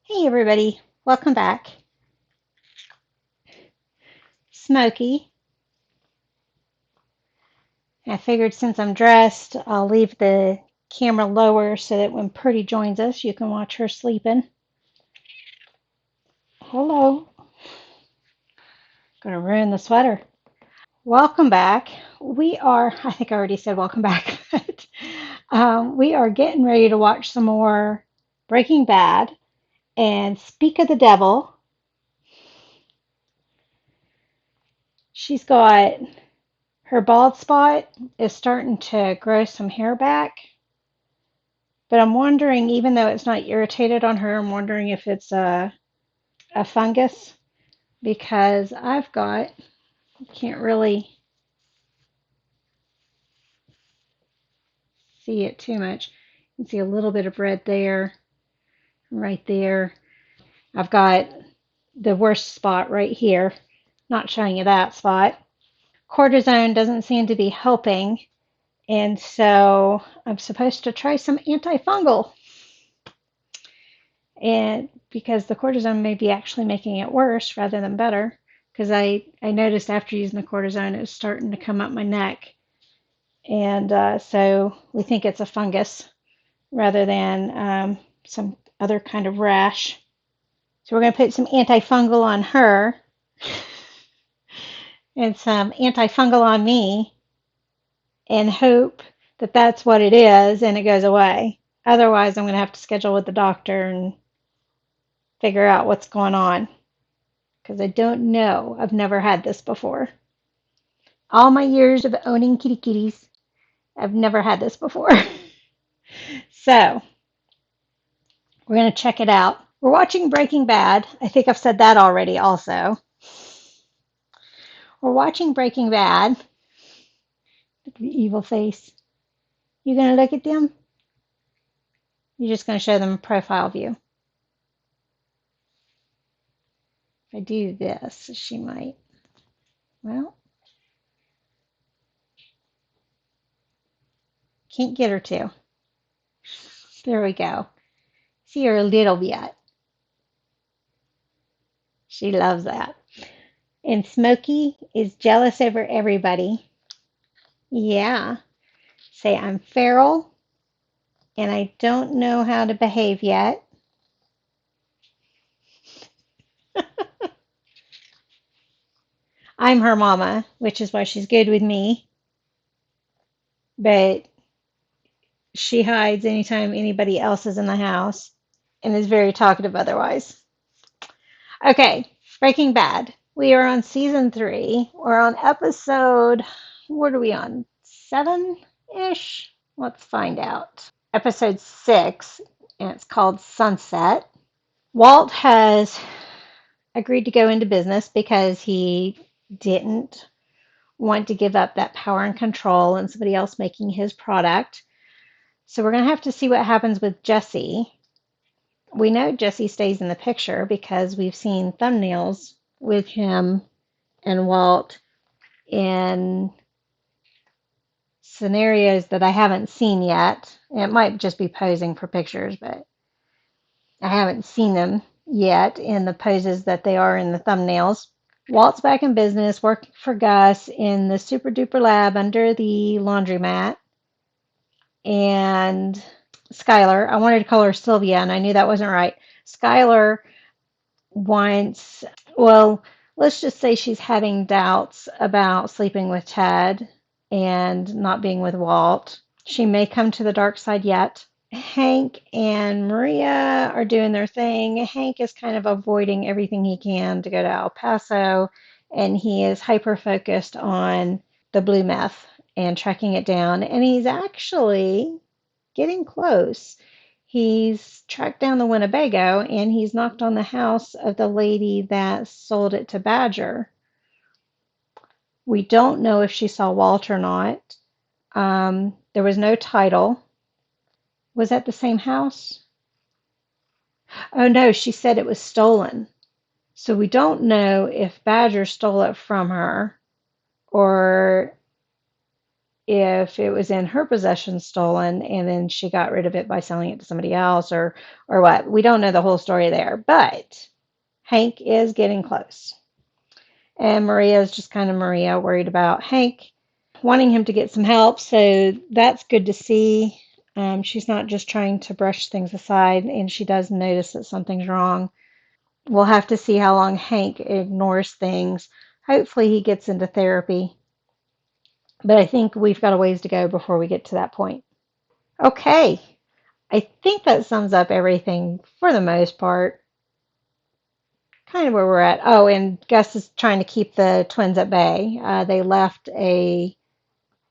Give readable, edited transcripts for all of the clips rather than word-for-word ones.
Hey everybody, welcome back. Smokey. I figured since I'm dressed, I'll leave the camera lower so that when Purdy joins us, you can watch her sleeping. Hello. Gonna ruin the sweater. Welcome back. I think I already said welcome back, but we are getting ready to watch some more Breaking Bad. And speak of the devil, she's got her bald spot is starting to grow some hair back. But I'm wondering, even though it's not irritated on her, I'm wondering if it's a fungus because can't really see it too much. You can see a little bit of red there, right there. I've got the worst spot right here. Not showing you that spot. Cortisone doesn't seem to be helping, and so I'm supposed to try some antifungal. And because the cortisone may be actually making it worse rather than better, because I noticed after using the cortisone it was starting to come up my neck, and so we think it's a fungus rather than some other kind of rash. So we're going to put some antifungal on her and some antifungal on me and hope that that's what it is and it goes away. Otherwise, I'm going to have to schedule with the doctor and figure out what's going on because I don't know. I've never had this before. All my years of owning kitty kitties, I've never had this before. So we're going to check it out. We're watching Breaking Bad. I think I've said that already also. We're watching Breaking Bad. Look at the evil face. You going to look at them? You're just going to show them a profile view. If I do this, she might. Well, can't get her to. There we go. See her a little bit. She loves that. And Smokey is jealous over everybody. Yeah. Say I'm feral and I don't know how to behave yet. I'm her mama, which is why she's good with me, but she hides anytime anybody else is in the house and is very talkative otherwise. Okay, Breaking Bad. We are on season 3. We're on episode, what are we on? 7-ish? Let's find out. Episode 6, and it's called Sunset. Walt has agreed to go into business because he didn't want to give up that power and control and somebody else making his product. So we're going to have to see what happens with Jesse. We know Jesse stays in the picture because we've seen thumbnails with him and Walt in scenarios that I haven't seen yet. It might just be posing for pictures, but I haven't seen them yet in the poses that they are in the thumbnails. Walt's back in business, working for Gus in the super duper lab under the laundromat. And Skylar, I wanted to call her Sylvia, and I knew that wasn't right. Skylar wants, well, let's just say she's having doubts about sleeping with Ted and not being with Walt. She may come to the dark side yet. Hank and Maria are doing their thing. Hank is kind of avoiding everything he can to go to El Paso, and he is hyper focused on the blue meth and tracking it down. And he's actually getting close. He's tracked down the Winnebago and he's knocked on the house of the lady that sold it to Badger. We don't know if she saw Walt or not. There was no title. Was that the same house? Oh no, she said it was stolen. So we don't know if Badger stole it from her or if it was in her possession stolen and then she got rid of it by selling it to somebody else or what. We don't know the whole story there, but Hank is getting close. And Maria is just kind of Maria, worried about Hank, wanting him to get some help. So that's good to see. She's not just trying to brush things aside, and she does notice that something's wrong. We'll have to see how long Hank ignores things. Hopefully, he gets into therapy, but I think we've got a ways to go before we get to that point. Okay, I think that sums up everything for the most part. Kind of where we're at. Oh, and Gus is trying to keep the twins at bay. They left the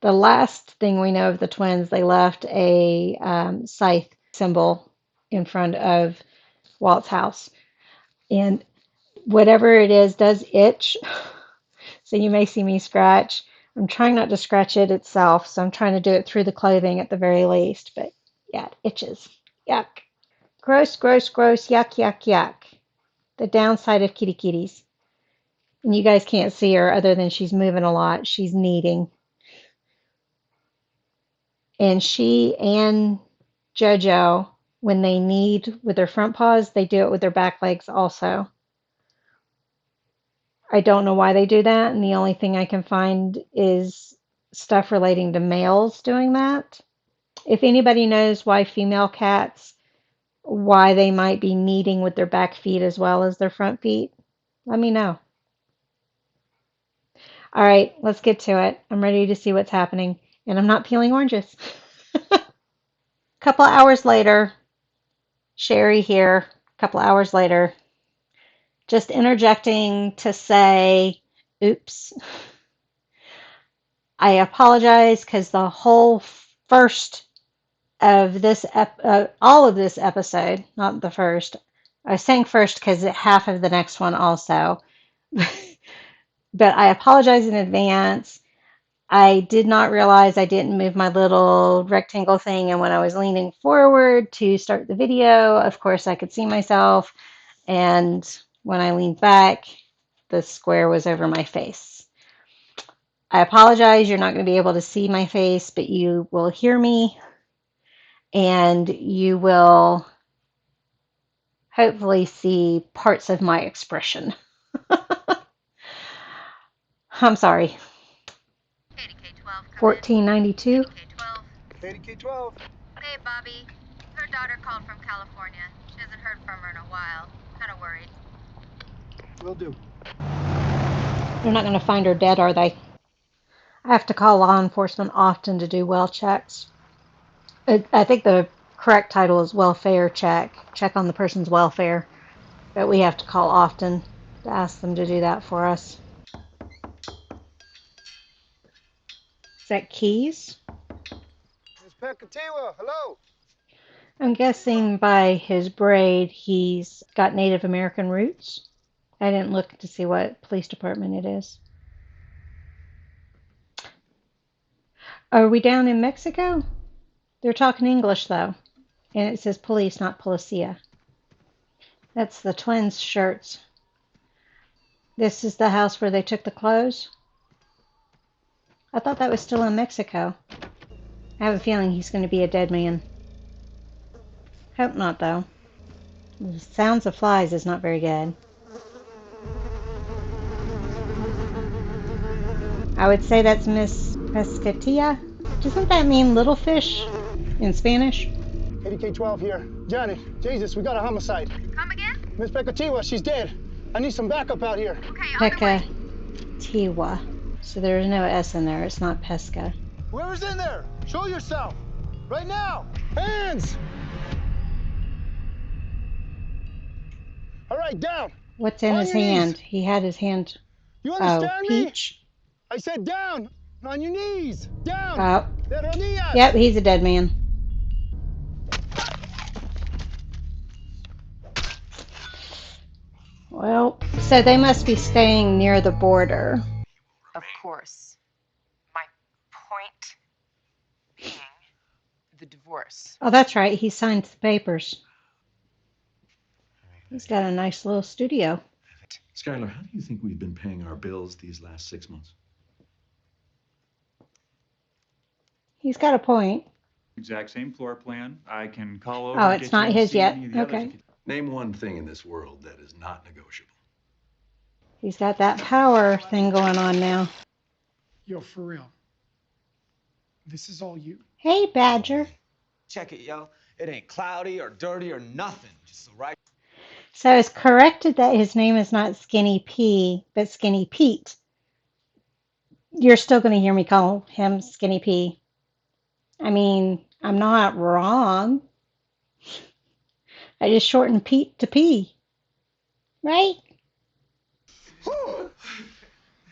last thing we know of the twins, they left a scythe symbol in front of Walt's house. And whatever it is does itch. So you may see me scratch. I'm trying not to scratch it itself, so I'm trying to do it through the clothing at the very least. But yeah, it itches. Yuck. Gross, gross, gross. Yuck, yuck, yuck. The downside of kitty kitties. And you guys can't see her other than she's moving a lot. She's kneading. And she and JoJo, when they knead with their front paws, they do it with their back legs also. I don't know why they do that, and the only thing I can find is stuff relating to males doing that. If anybody knows why female cats, why they might be kneading with their back feet as well as their front feet, let me know. All right, let's get to it. I'm ready to see what's happening, and I'm not peeling oranges. A couple hours later, Sherry here, a couple hours later, just interjecting to say, oops, I apologize because the whole first of this, all of this episode, not the first, I was saying first because half of the next one also, but I apologize in advance. I did not realize I didn't move my little rectangle thing, and when I was leaning forward to start the video, of course, I could see myself, and when I leaned back, the square was over my face. I apologize. You're not going to be able to see my face, but you will hear me and you will hopefully see parts of my expression. I'm sorry. 1492. KDK-12. Hey, Bobby. Her daughter called from California. She hasn't heard from her in a while. Kind of worried. Will do. They're not going to find her dead, are they? I have to call law enforcement often to do well checks. I think the correct title is welfare check. Check on the person's welfare. But we have to call often to ask them to do that for us. Is that Keys? Miss Pekatiwa, hello. I'm guessing by his braid he's got Native American roots. I didn't look to see what police department it is. Are we down in Mexico? They're talking English though. And it says police, not policia. That's the twins' shirts. This is the house where they took the clothes? I thought that was still in Mexico. I have a feeling he's going to be a dead man. Hope not, though. The sounds of flies is not very good. I would say that's Miss Pescatilla. Doesn't that mean little fish in Spanish? KDK-12 here. Johnny, Jesus, we got a homicide. Come again? Miss Pekatiwa, she's dead. I need some backup out here. Okay, on the way. Pescatilla. So there's no S in there. It's not pesca. Whoever's in there, show yourself. Right now. Hands! All right, down. What's in On his your knees. hand? He had his hand. You Oh, understand me? Peach. I said down. On your knees. Down. Oh, De rodillas. yep, he's a dead man. Well, so they must be staying near the border. Of course. My point being the divorce. Oh, that's right. He signed the papers. He's got a nice little studio. Skylar, how do you think we've been paying our bills these last 6 months? He's got a point. Exact same floor plan. I can call over Oh, and it's get you not in to his see yet. any of the others. Okay. Name one thing in this world that is not negotiable. He's got that power thing going on now. Yo, for real. This is all you? Hey, Badger. Check it, yo. It ain't cloudy or dirty or nothing. Just the right. So it's corrected that his name is not Skinny P, but Skinny Pete. You're still going to hear me call him Skinny P. I mean, I'm not wrong. I just shortened Pete to P, right?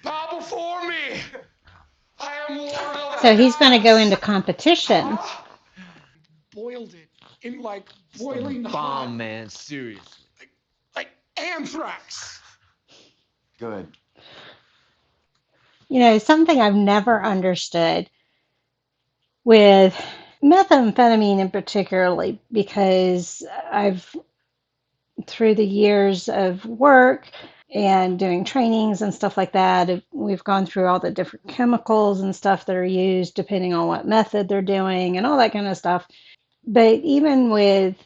Bow before me! I am Lord of So he's going to go into competition. Boiled it in like boiling hot. Bomb, man. Seriously. Like anthrax. Good. You know, something I've never understood with methamphetamine in particularly, because I've, through the years of work and doing trainings and stuff like that, we've gone through all the different chemicals and stuff that are used depending on what method they're doing and all that kind of stuff. But even with,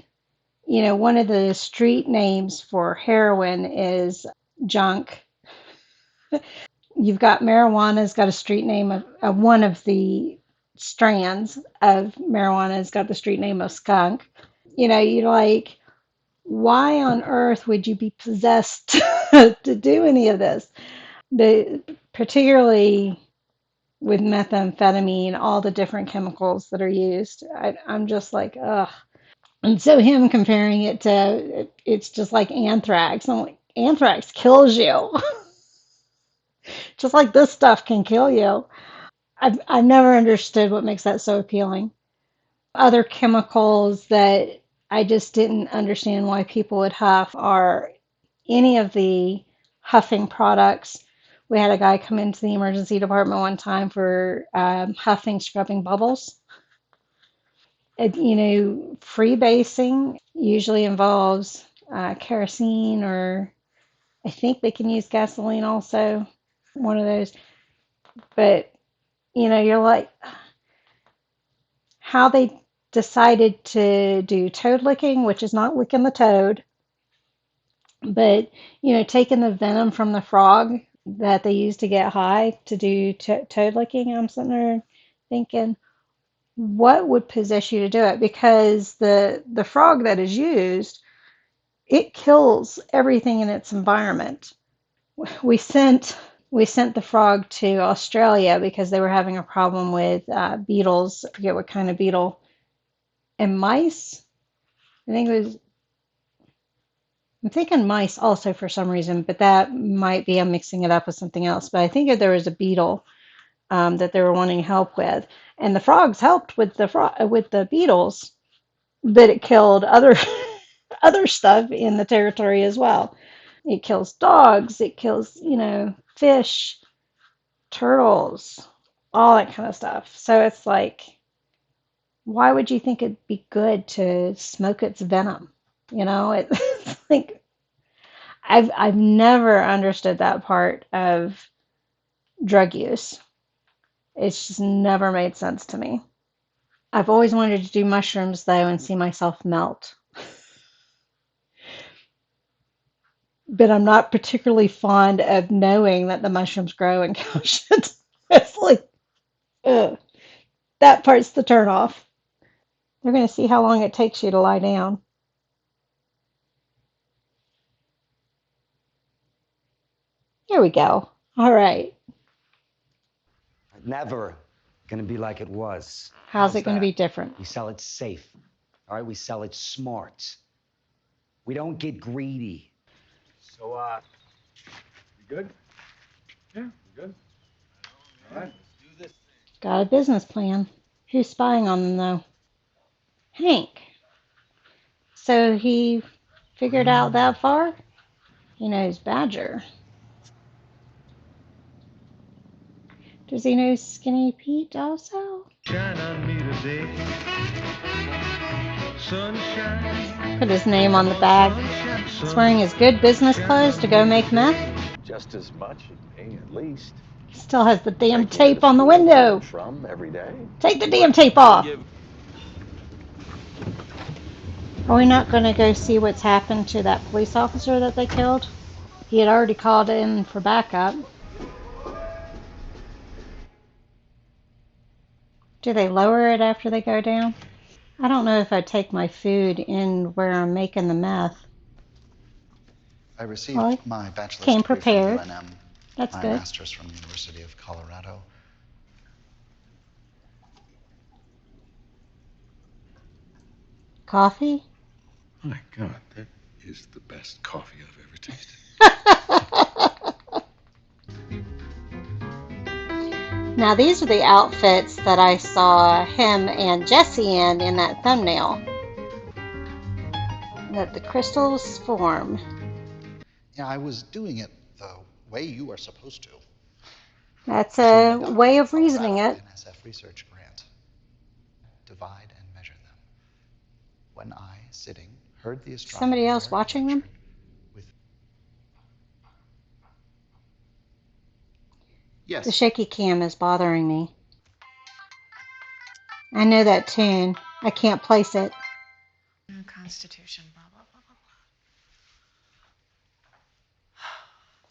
you know, one of the street names for heroin is junk. You've got marijuana's got a street name of one of the strands of marijuana's got the street name of skunk. You know, you're like, why on earth would you be possessed to do any of this? Particularly with methamphetamine, all the different chemicals that are used. I'm just like, ugh. And so him comparing it to, it's just like anthrax. I'm like, anthrax kills you. Just like this stuff can kill you. I've never understood what makes that so appealing. Other chemicals that I just didn't understand why people would huff are any of the huffing products. We had a guy come into the emergency department one time for huffing, scrubbing bubbles. You know, freebasing usually involves kerosene, or I think they can use gasoline also, one of those. But, you know, you're like, how they decided to do toad licking, which is not licking the toad, but, you know, taking the venom from the frog that they use to get high to do toad licking. I'm sitting there thinking, what would possess you to do it? Because the frog that is used, it kills everything in its environment. We sent the frog to Australia because they were having a problem with beetles. I forget what kind of beetle, and mice. I think it was. I'm thinking mice also for some reason, but that might be I'm mixing it up with something else. But I think that there was a beetle that they were wanting help with, and the frogs helped with the beetles, but it killed other other stuff in the territory as well. It kills dogs. It kills, you know, fish, turtles, all that kind of stuff. So it's like, why would you think it'd be good to smoke its venom? You know, it's like I've never understood that part of drug use. It's just never made sense to me. I've always wanted to do mushrooms though and see myself melt. But I'm not particularly fond of knowing that the mushrooms grow in cow shit. It's like, ugh. That part's the turnoff. They're going to see how long it takes you to lie down. Here we go. All right. Never gonna be like it was. How's it going to be different? We sell it safe. All right, we sell it smart. We don't get greedy. So, you good? Yeah, you good? All right, let's do this thing. Got a business plan. Who's spying on them, though? Hank. So he figured out that far? He knows Badger. Does he know Skinny Pete also? Shine on me today. Sunshine. Put his name on the bag. He's wearing his good business clothes to go make meth. Just as much, at least. Still has the damn tape on the window. From every day? Take the damn tape off. Are we not going to go see what's happened to that police officer that they killed? He had already called in for backup. Do they lower it after they go down? I don't know if I'd take my food in where I'm making the meth. I received Well, my bachelor's came degree prepared. from UNM, That's my good. master's from the University of Colorado. Coffee? My God, that is the best coffee I've ever tasted. Now these are the outfits that I saw him and Jesse in that thumbnail. That the crystals form. Yeah, I was doing it the way you are supposed to. That's a way of reasoning it. NSF research grant. Divide and measure them. When I, sitting, heard the astronomer Somebody else watching them? Yes. The shaky cam is bothering me. I know that tune. I can't place it. Constitution, blah, blah, blah,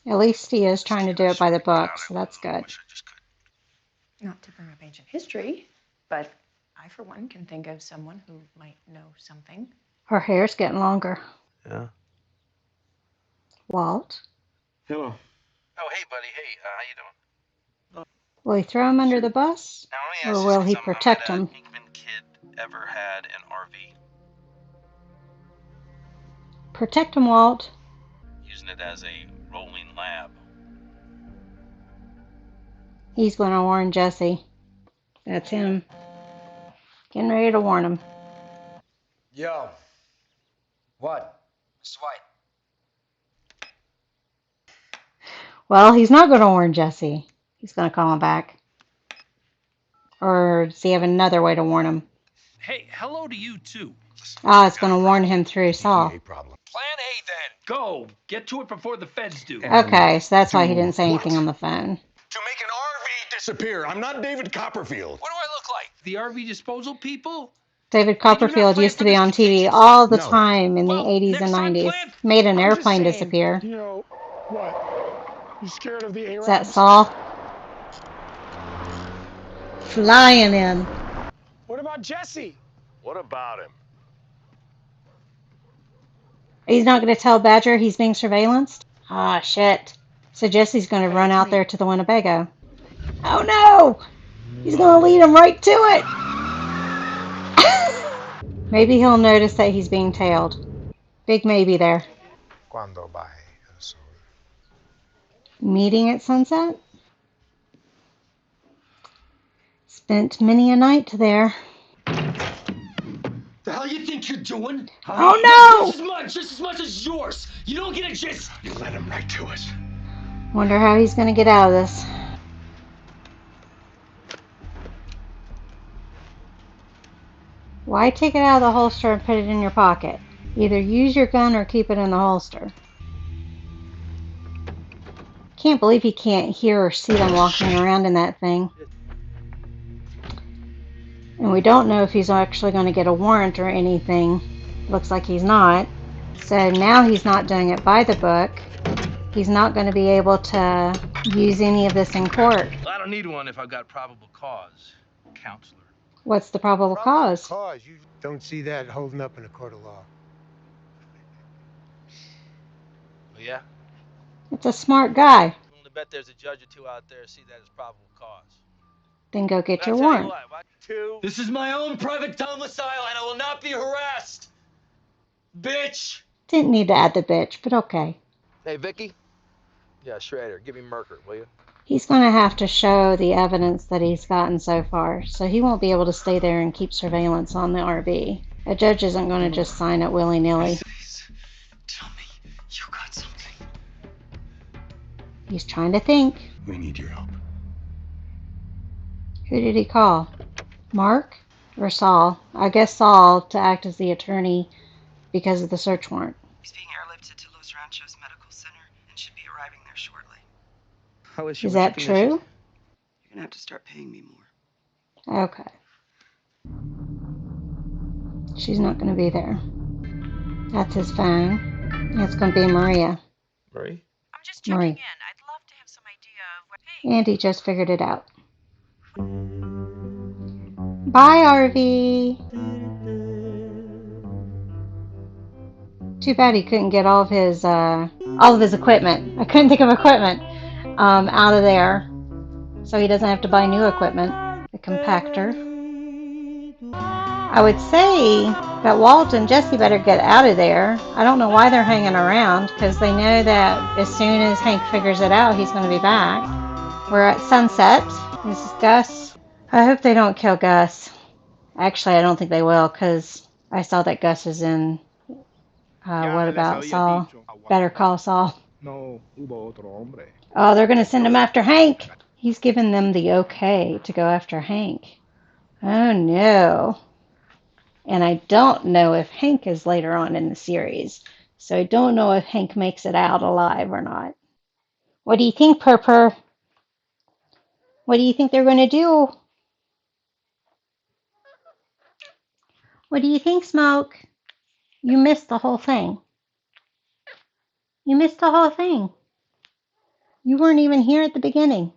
blah. At least he is trying to do it by the book, so that's good. Not to bring up ancient history, but I, for one, can think of someone who might know something. Her hair's getting longer. Yeah. Walt? Hello. Oh, hey, buddy. Hey, how you doing? Will he throw him under the bus? Now, let me ask Or you will he something. protect Had him? a Hickman kid ever had an RV? Protect him, Walt. Using it as a rolling lab. He's going to warn Jesse. That's him. Getting ready to warn him. Yo. What? Mr. White. Well, he's not going to warn Jesse. He's going to call him back. Or does he have another way to warn him? Hey, hello to you too. Ah, it's going to warn him through Saul. Problem. Plan A then. Go. Get to it before the feds do. Okay, so that's why he didn't say anything on the phone. To make an RV disappear. I'm not David Copperfield. What do I look like? The RV disposal people? David Copperfield used to be on TV all the time in the 80s and 90s. Made an airplane disappear. You know, what? You scared of the Arabs? Is that Saul? Flying in. What about Jesse? What about him? He's not going to tell Badger he's being surveillanced? Ah, shit. So Jesse's going to run out there to the Winnebago. Oh no! He's going to lead him right to it! Maybe he'll notice that he's being tailed. Big maybe there. Cuando baje el sol. Meeting at sunset? Spent many a night there. The hell you think you're doing? Oh no! This is mine just as much as yours. You don't get a just. You led him right to us. Wonder how he's going to get out of this. Why take it out of the holster and put it in your pocket? Either use your gun or keep it in the holster. Can't believe he can't hear or see them walking around in that thing. And we don't know if he's actually going to get a warrant or anything. Looks like he's not. So now he's not doing it by the book. He's not going to be able to use any of this in court. I don't need one if I've got probable cause, counselor. What's the probable cause? You don't see that holding up in a court of law. Oh, yeah? It's a smart guy. I'm willing to bet there's a judge or two out there who see that as probable cause. Then go get your I'll tell you warrant. what, This is my own private domicile and I will not be harassed. Bitch! Didn't need to add the bitch, but okay. Hey, Vicky? Yeah, Schrader, give me Merker, will you? He's going to have to show the evidence that he's gotten so far, so he won't be able to stay there and keep surveillance on the RV. A judge isn't going to just sign it willy-nilly. Please, tell me you got something. He's trying to think. We need your help. Who did he call? Mark or Saul? I guess Saul to act as the attorney because of the search warrant. He's being airlifted to Los Ranchos Medical Center and should be arriving there shortly. How is she? Is What's the that condition? true? You're gonna have to start paying me more. Okay. She's not going to be there. That's his phone. It's going to be Maria. Marie? I'm just checking Marie. in. I'd love to have some idea of what. Hey. Andy just figured it out. Bye, RV. Too bad he couldn't get all of his equipment. I couldn't think of equipment out of there, so he doesn't have to buy new equipment. The compactor. I would say that Walt and Jesse better get out of there. I don't know why they're hanging around, because they know that as soon as Hank figures it out, he's going to be back. We're at sunset. This is Gus. I hope they don't kill Gus. Actually, I don't think they will, because I saw that Gus is in, what about Saul? Better Call Saul. No hubo otro hombre. Oh, they're going to send him after Hank. He's given them the okay to go after Hank. Oh, no. And I don't know if Hank is later on in the series. So I don't know if Hank makes it out alive or not. What do you think, Purr? What do you think they're going to do? What do you think, Smoke? You missed the whole thing. You missed the whole thing. You weren't even here at the beginning.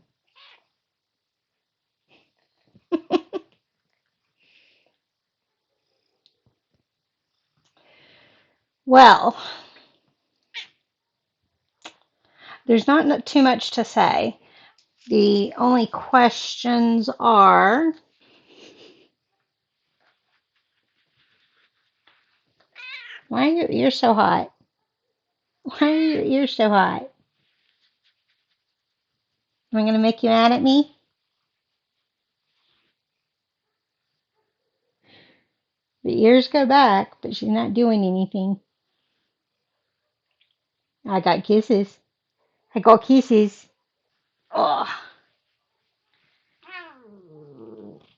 Well, there's not too much to say. The only questions are, why are your ears so hot? Why are your ears so hot? Am I going to make you mad at me? The ears go back, but she's not doing anything. I got kisses. I got kisses. Oh,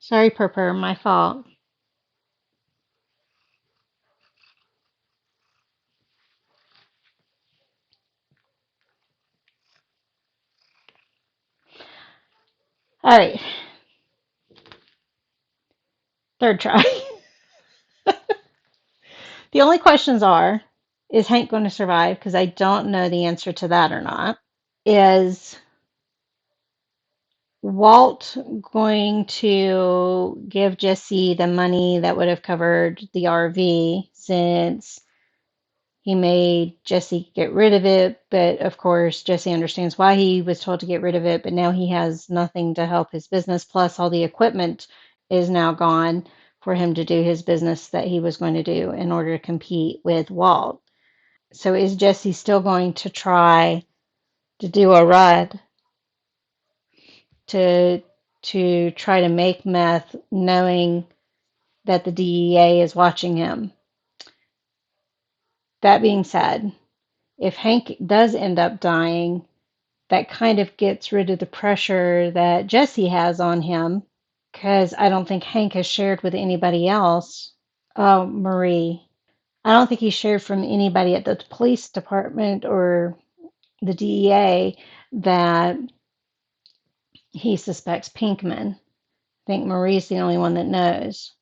sorry, Purr, my fault. All right, third try. The only questions are, is Hank going to survive? Because I don't know the answer to that or not. Is Walt going to give Jesse the money that would have covered the RV, since he made Jesse get rid of it? But of course, Jesse understands why he was told to get rid of it, but now he has nothing to help his business. Plus, all the equipment is now gone for him to do his business that he was going to do in order to compete with Walt. So is Jesse still going to try to do a run to try to make meth, knowing that the DEA is watching him? That being said, if Hank does end up dying, that kind of gets rid of the pressure that Jesse has on him, because I don't think Hank has shared with anybody else. Oh, Marie. I don't think he shared from anybody at the police department or the DEA that he suspects Pinkman. I think Marie's the only one that knows.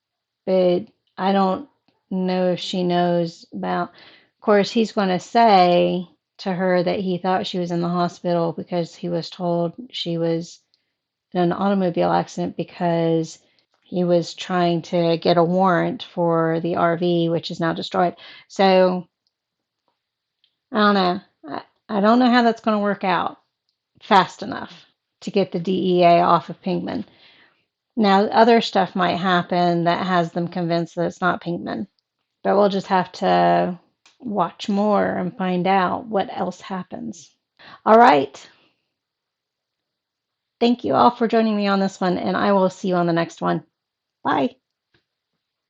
But I don't know if she knows about. Of course, he's going to say to her that he thought she was in the hospital because he was told she was in an automobile accident, because he was trying to get a warrant for the RV, which is now destroyed. So I don't know. I don't know how that's going to work out fast enough to get the DEA off of Pinkman. Now, other stuff might happen that has them convinced that it's not Pinkman, but we'll just have to watch more and find out what else happens. All right. Thank you all for joining me on this one, and I will see you on the next one. Bye.